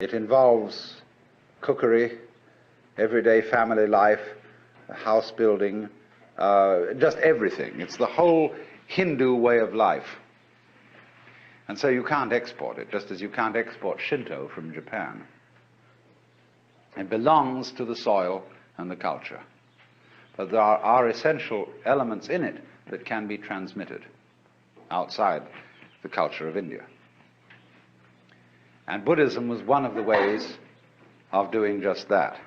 It involves cookery, everyday family life, house building, just everything. It's the whole Hindu way of life. And so you can't export it, just as you can't export Shinto from Japan. It belongs to the soil and the culture. But there are essential elements in it that can be transmitted outside the culture of India. And Buddhism was one of the ways of doing just that.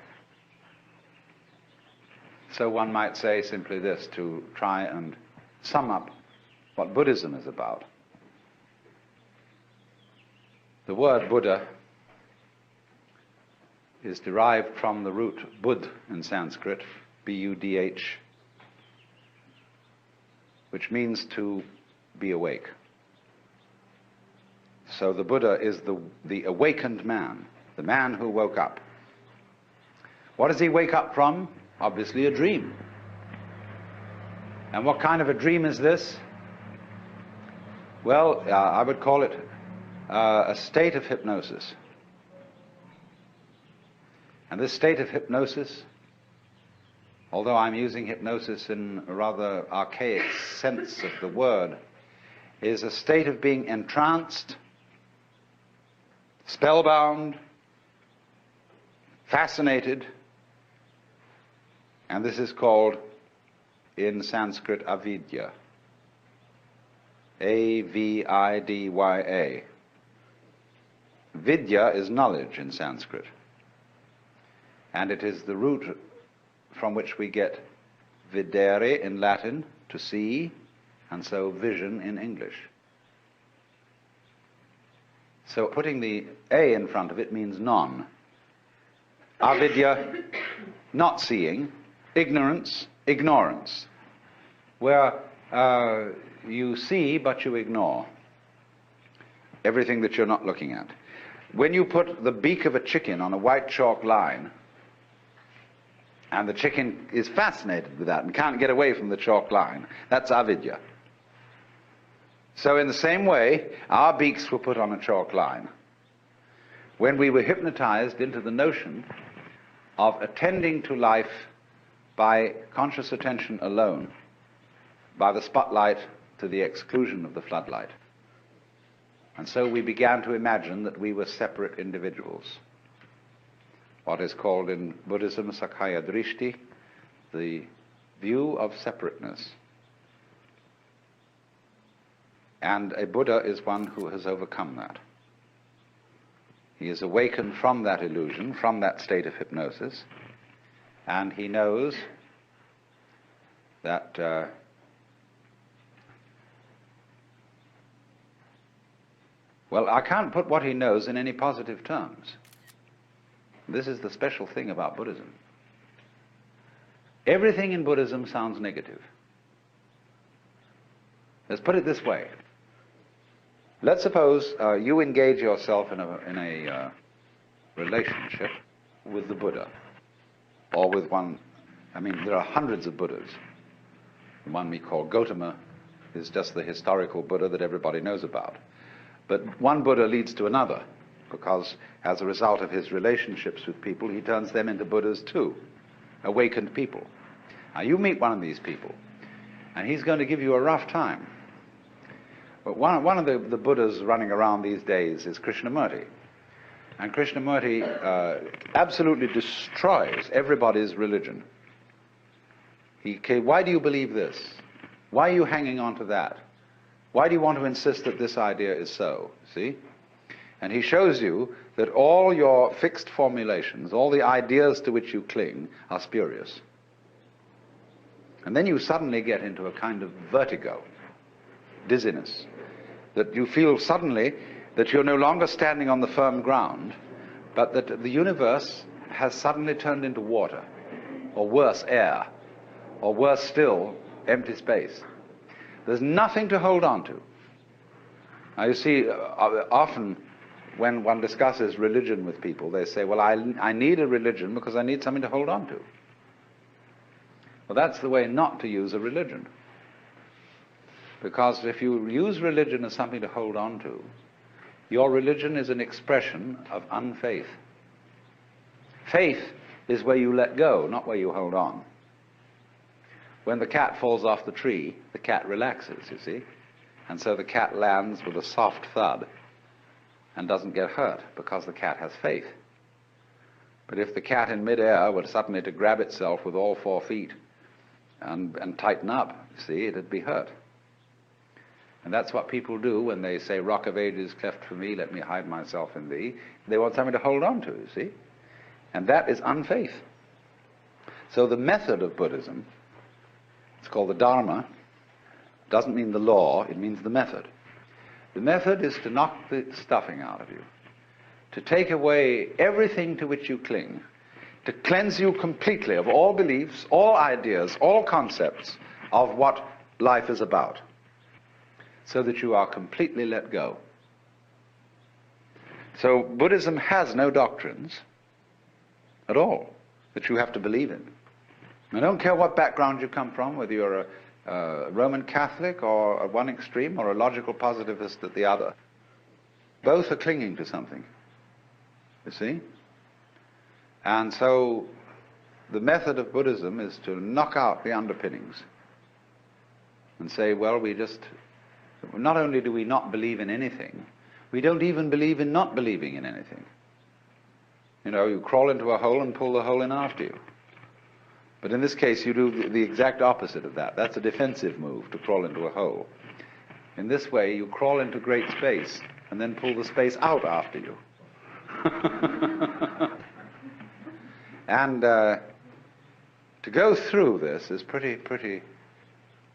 So one might say simply this, to try and sum up what Buddhism is about. The word Buddha is derived from the root Budh in Sanskrit, B-U-D-H, which means to be awake. So the Buddha is the awakened man, the man who woke up. What does he wake up from? Obviously a dream. And what kind of a dream is this? Well, I would call it a state of hypnosis. And this state of hypnosis, although I'm using hypnosis in a rather archaic sense of the word, is a state of being entranced, spellbound, fascinated, and this is called in Sanskrit avidya. A-V-I-D-Y-A. Vidya is knowledge in Sanskrit. And it is the root from which we get videre in Latin, to see, and so vision in English. So putting the A in front of it means non. Avidya, not seeing. Ignorance, ignorance. Where you see but you ignore everything that you're not looking at. When you put the beak of a chicken on a white chalk line, and the chicken is fascinated with that and can't get away from the chalk line, that's avidya. So in the same way, our beaks were put on a chalk line when we were hypnotized into the notion of attending to life by conscious attention alone, by the spotlight to the exclusion of the floodlight. And so we began to imagine that we were separate individuals. What is called in Buddhism Sakkaya Drishti, the view of separateness. And a Buddha is one who has overcome that. He is awakened from that illusion, from that state of hypnosis, and he knows that well, I can't put what he knows in any positive terms. This is the special thing about Buddhism. Everything in Buddhism sounds negative. Let's put it this way. Let's suppose you engage yourself in a relationship with the Buddha, or with one. I mean, there are hundreds of Buddhas. The one we call Gautama is just the historical Buddha that everybody knows about. But one Buddha leads to another, because as a result of his relationships with people, he turns them into Buddhas too, awakened people. Now you meet one of these people, and he's going to give you a rough time. But one of the Buddhas running around these days is Krishnamurti. And Krishnamurti absolutely destroys everybody's religion. Why do you believe this? Why are you hanging on to that? Why do you want to insist that this idea is so? See? And he shows you that all your fixed formulations, all the ideas to which you cling, are spurious. And then you suddenly get into a kind of vertigo, dizziness, that you feel suddenly that you're no longer standing on the firm ground, but that the universe has suddenly turned into water, or worse, air, or worse still, empty space. There's nothing to hold on to. Now you see, often when one discusses religion with people, they say, well, I need a religion because I need something to hold on to. Well, that's the way not to use a religion. Because if you use religion as something to hold on to, Your religion is an expression of unfaith. Faith is where you let go, not where you hold on. When the cat falls off the tree, the cat relaxes, you see. And so the cat lands with a soft thud and doesn't get hurt because the cat has faith. But if the cat in midair were suddenly to grab itself with all 4 feet and tighten up, you see, it'd be hurt. And that's what people do when they say, Rock of Ages, cleft for me, let me hide myself in thee. They want something to hold on to, you see. And that is unfaith. So the method of Buddhism, it's called the Dharma, doesn't mean the law, it means the method. The method is to knock the stuffing out of you, to take away everything to which you cling, to cleanse you completely of all beliefs, all ideas, all concepts of what life is about, so that you are completely let go. So Buddhism has no doctrines at all that you have to believe in. I don't care what background you come from, whether you're a Roman Catholic or at one extreme or a logical positivist at the other. Both are clinging to something, you see? And so the method of Buddhism is to knock out the underpinnings and say, well, not only do we not believe in anything, we don't even believe in not believing in anything. You know, you crawl into a hole and pull the hole in after you. But in this case, you do the exact opposite of that. That's a defensive move, to crawl into a hole. In this way, you crawl into great space and then pull the space out after you. And to go through this is pretty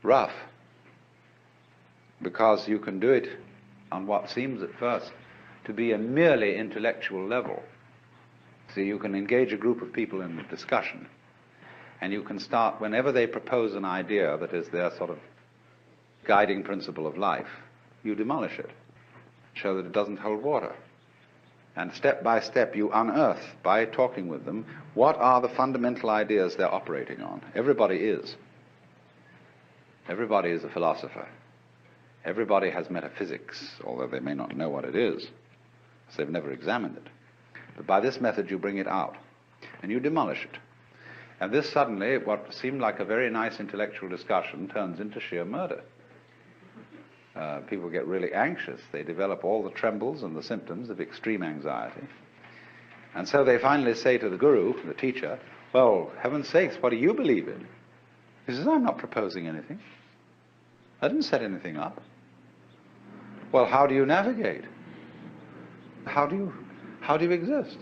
rough, because you can do it on what seems at first to be a merely intellectual level. See, you can engage a group of people in a discussion, and you can start, whenever they propose an idea that is their sort of guiding principle of life, you demolish it, show that it doesn't hold water. And step by step you unearth, by talking with them, what are the fundamental ideas they're operating on. Everybody is. Everybody is a philosopher. Everybody has metaphysics, although they may not know what it is, because they've never examined it. But by this method you bring it out, and you demolish it. And this suddenly, what seemed like a very nice intellectual discussion, turns into sheer murder. People get really anxious. They develop all the trembles and the symptoms of extreme anxiety. And so they finally say to the guru, the teacher, well, heaven's sakes, what do you believe in? He says, I'm not proposing anything. I didn't set anything up. Well, how do you navigate? How do you exist?